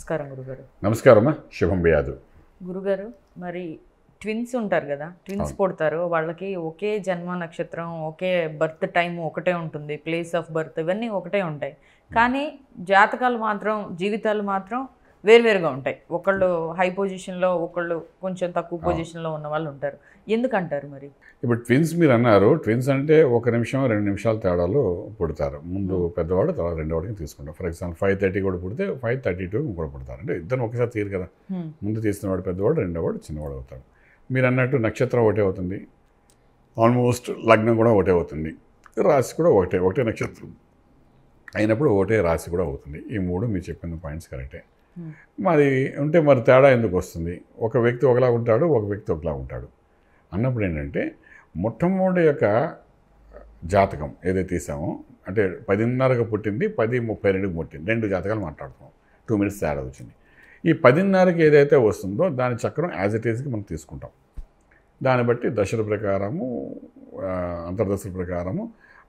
నమస్కారం గురుగారు. నమస్కారమ్మా, శుభం బియాదు. గురుగారు, మరి ట్విన్స్ ఉంటారు కదా, ట్విన్స్ పుడతారు, వాళ్ళకి ఒకే జన్మ నక్షత్రం, ఒకే బర్త్ టైం ఒకటే ఉంటుంది, ప్లేస్ ఆఫ్ బర్త్ ఇవన్నీ ఒకటే ఉంటాయి. కానీ జాతకాలు మాత్రం, జీవితాలు మాత్రం వేరువేరుగా ఉంటాయి. ఒకళ్ళు హై పొజిషన్లో, ఒకళ్ళు కొంచెం తక్కువ పొజిషన్లో ఉన్న వాళ్ళు ఉంటారు. ఎందుకంటారు మరి? ఇప్పుడు ట్విన్స్ మీరు అన్నారు, ట్విన్స్ అంటే 1 నిమిషం 2 నిమిషాల తేడాలో పుడతారు. ముందు పెద్దవాడు, తర్వాత రెండోవాడికి తీసుకుంటారు. ఫర్ ఎగ్జాంపుల్ 5:30 కూడా పుడితే 5:32 కూడా పుడతారు. అంటే ఇద్దరు ఒకసారి తీరు కదా. ముందు తీసినవాడు పెద్దవాడు, రెండోవాడు చిన్నవాడు అవుతాడు. మీరు అన్నట్టు నక్షత్రం ఒకటే అవుతుంది, ఆల్మోస్ట్ లగ్నం కూడా ఒకటే అవుతుంది, రాశి కూడా ఒకటే నక్షత్రం అయినప్పుడు ఒకటే రాశి కూడా అవుతుంది. ఈ 3 మీరు చెప్పిన పాయింట్స్ కరెక్టే. మరి ఉంటే మరి తేడా ఎందుకు వస్తుంది? ఒక వ్యక్తి ఒకలా ఉంటాడు, ఒక వ్యక్తి ఒకలా ఉంటాడు అన్నప్పుడు ఏంటంటే, మొట్టమొదటి యొక్క జాతకం ఏదైతే తీసామో, అంటే 10:30కి పుట్టింది, 10:32కి పుట్టింది, 2 జాతకాలు మాట్లాడుతాం. 2 మినిట్స్ తేడా వచ్చింది. ఈ 10:30కి ఏదైతే వస్తుందో దాని చక్రం యాజ్ ఇట్ ఈజ్కి మనం తీసుకుంటాం. దాన్ని బట్టి దశల ప్రకారము, అంతర్దశల ప్రకారము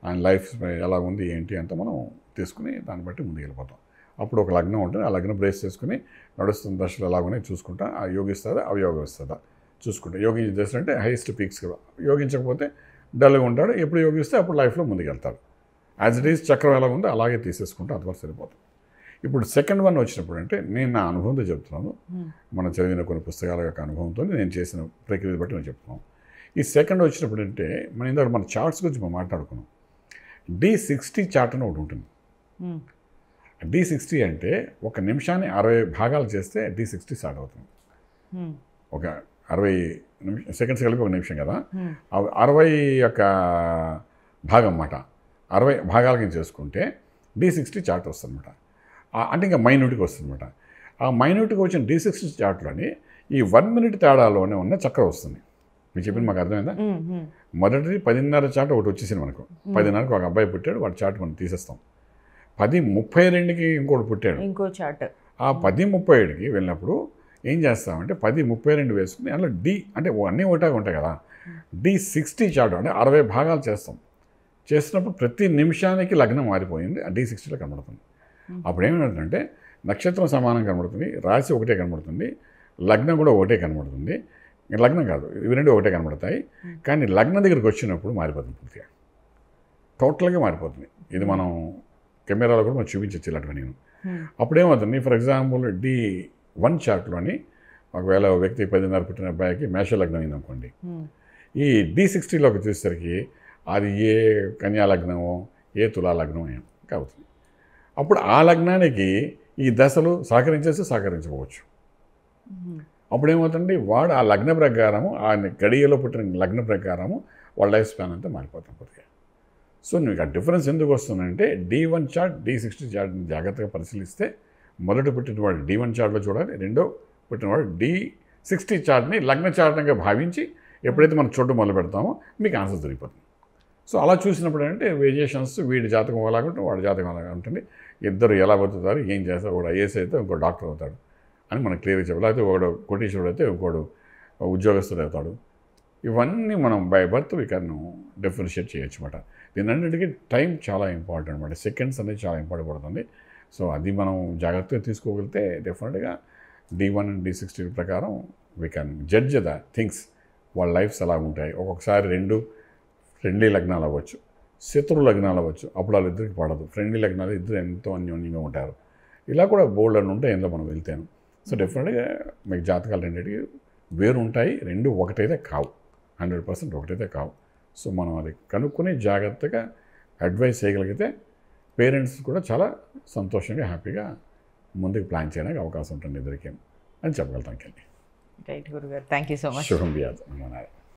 ఆయన లైఫ్ ఎలా ఉంది ఏంటి అంతా మనం తీసుకుని దాన్ని బట్టి ముందుకు వెళ్ళిపోతాం. అప్పుడు ఒక లగ్నం ఉంటుంది, ఆ లగ్నం బ్రేస్ చేసుకుని నడుస్తున్న దశలు ఎలాగనే చూసుకుంటా, ఆ యోగిస్తుందా అవయోగం ఇస్తుందా చూసుకుంటా. యోగించే దశలు అంటే హైయెస్ట్ పీక్స్ కదా. యోగించకపోతే డల్గా ఉంటాడు, ఎప్పుడు యోగిస్తే అప్పుడు లైఫ్లో ముందుకు వెళ్తాడు. యాజ్ ఇట్ ఈజ్ చక్రం ఎలా ఉందో అలాగే తీసేసుకుంటే అంతవరకు సరిపోతుంది. ఇప్పుడు సెకండ్ వన్ వచ్చినప్పుడు అంటే, నేను నా అనుభవంతో చెప్తున్నాను, మనం చదివిన కొన్ని పుస్తకాల యొక్క అనుభవంతో నేను చేసిన ప్రక్రియ బట్టి నేను చెప్తున్నాను. ఈ సెకండ్ వచ్చినప్పుడు అంటే, మన చార్ట్స్ గురించి మనం మాట్లాడుకున్నాం. D60 చార్ట్ అని ఒకటి ఉంటుంది. D60 అంటే 1 నిమిషాన్ని 60 భాగాలు చేస్తే D60 స్టార్ట్ అవుతుంది. ఒక 60 సెకండ్స్ కలిపి 1 నిమిషం కదా, 60 యొక్క భాగం అన్నమాట. 60 భాగాలకి చేసుకుంటే D60 చార్ట్ వస్తుంది అనమాట. అంటే ఇంకా మైన్యూట్కి వస్తుంది అనమాట. ఆ మైన్యూట్కి వచ్చిన D60 చార్ట్లోని ఈ 1 మినిట్ తేడాలోనే ఉన్న చక్రం వస్తుంది. మీరు చెప్పింది మాకు అర్థమైందా? మొదటిది 10:30 చార్ట్ ఒకటి వచ్చేసింది మనకు. 10:30కి ఒక అబ్బాయి పుట్టాడు, వాడి చార్ట్ మనం తీసేస్తాం. 10:32కి ఇంకోటి పుట్టాడు, ఇంకో చార్ట్. ఆ 10:37కి వెళ్ళినప్పుడు ఏం చేస్తామంటే 10:32 వేసుకుని అందులో అంటే అన్నీ ఒకటే ఉంటాయి కదా, D60 చార్ట్ అంటే 60 భాగాలు చేస్తాం. చేసినప్పుడు ప్రతి నిమిషానికి లగ్నం మారిపోయింది, ఆ D60లో కనబడుతుంది. అప్పుడు ఏమిటంటే నక్షత్రం సమానం కనబడుతుంది, రాశి ఒకటే కనబడుతుంది, లగ్నం కూడా ఒకటే కనబడుతుంది. లగ్నం కాదు, ఇవి 2 ఒకటే కనబడతాయి. కానీ లగ్నం దగ్గరికి వచ్చినప్పుడు మారిపోతుంది, పూర్తిగా టోటల్గా మారిపోతుంది. ఇది మనం కెమెరాలో కూడా మనం చూపించచ్చు ఇలాంటివి. నేను అప్పుడేమవుతుంది, ఫర్ ఎగ్జాంపుల్ D1 చార్ట్లోని ఒకవేళ వ్యక్తి 10:30 పుట్టిన అబ్బాయికి మేష లగ్నం అయింది అనుకోండి, ఈ D60లోకి చూసేసరికి అది ఏ కన్యా లగ్నమో ఏ తులా లగ్నమో అవుతుంది. అప్పుడు ఆ లగ్నానికి ఈ దశలు సహకరించకపోవచ్చు. అప్పుడేమవుతుంది, వాడు ఆ లగ్న ప్రకారము, ఆ గడియలో పుట్టిన లగ్న ప్రకారము వాళ్ళ లైఫ్ స్పాన్ అంతా మారిపోతాం కొద్దిగా. సో మీకు ఆ డిఫరెన్స్ ఎందుకు వస్తుందంటే, D1 చార్ట్ D60 చార్ట్ని జాగ్రత్తగా పరిశీలిస్తే మొదట పుట్టినవాడు D1 చార్ట్లో చూడాలి, రెండో పుట్టినవాడు D60 చార్ట్ని లగ్న చార్ట్గా భావించి ఎప్పుడైతే మనం చూడడం మొదలు పెడతామో మీకు ఆన్సర్ దొరికిపోతుంది. సో అలా చూసినప్పుడు అంటే వేరియేషన్స్, వీడి జాతకం అలాగే ఉంటుంది, వాడి జాతకం అలాగే ఉంటుంది, ఇద్దరు ఎలా బతుకుతారు, ఏం చేస్తారు, ఒకడు ఐఏఎస్ అయితే ఇంకో డాక్టర్ అవుతాడు అని మనకు క్లియర్గా చెప్పాలి. లేకపోతే ఒకడు కోటీశ్వరుడు అయితే ఇంకోడు ఉద్యోగస్తుడు అవుతాడు. ఇవన్నీ మనం by birth we can differentiate చేయొచ్చు అన్నమాట. దీనన్నిటికీ టైం చాలా ఇంపార్టెంట్ అనమాట. సెకండ్స్ అనేది చాలా ఇంపార్టెంట్ పడుతుంది. సో అది మనం జాగ్రత్తగా తీసుకోగలిగితే డెఫినెట్గా D1 అండ్ D60 ప్రకారం we can judge the things, వాళ్ళ లైఫ్స్ ఎలా ఉంటాయి. ఒక్కొక్కసారి ఫ్రెండ్లీ లగ్నాలు అవ్వచ్చు, శత్రు లగ్నాలు అవ్వచ్చు, అప్పుడు వాళ్ళిద్దరికి పడదు. ఫ్రెండ్లీ లగ్నాలు ఇద్దరు ఎంతో అన్యోన్యంగా ఉంటారు. ఇలా కూడా బోల్డ్ అని ఉంటే ఎంతో మనం వెళ్తాను. సో డెఫినెట్గా మీకు జాతకాలు రెండింటికి వేరు ఉంటాయి, 2 ఒకటైతే కావు, 100% ఒకటైతే కావు. సో మనం అది కనుక్కొని జాగ్రత్తగా అడ్వైస్ చేయగలిగితే పేరెంట్స్ కూడా చాలా సంతోషంగా హ్యాపీగా ముందుకు ప్లాన్ చేయడానికి అవకాశం ఉంటుంది ఇద్దరికి అని చెప్పగలుగుతాం. రైట్ గురుగారు, థ్యాంక్ యూ సో మచ్. శుభం బియాదు.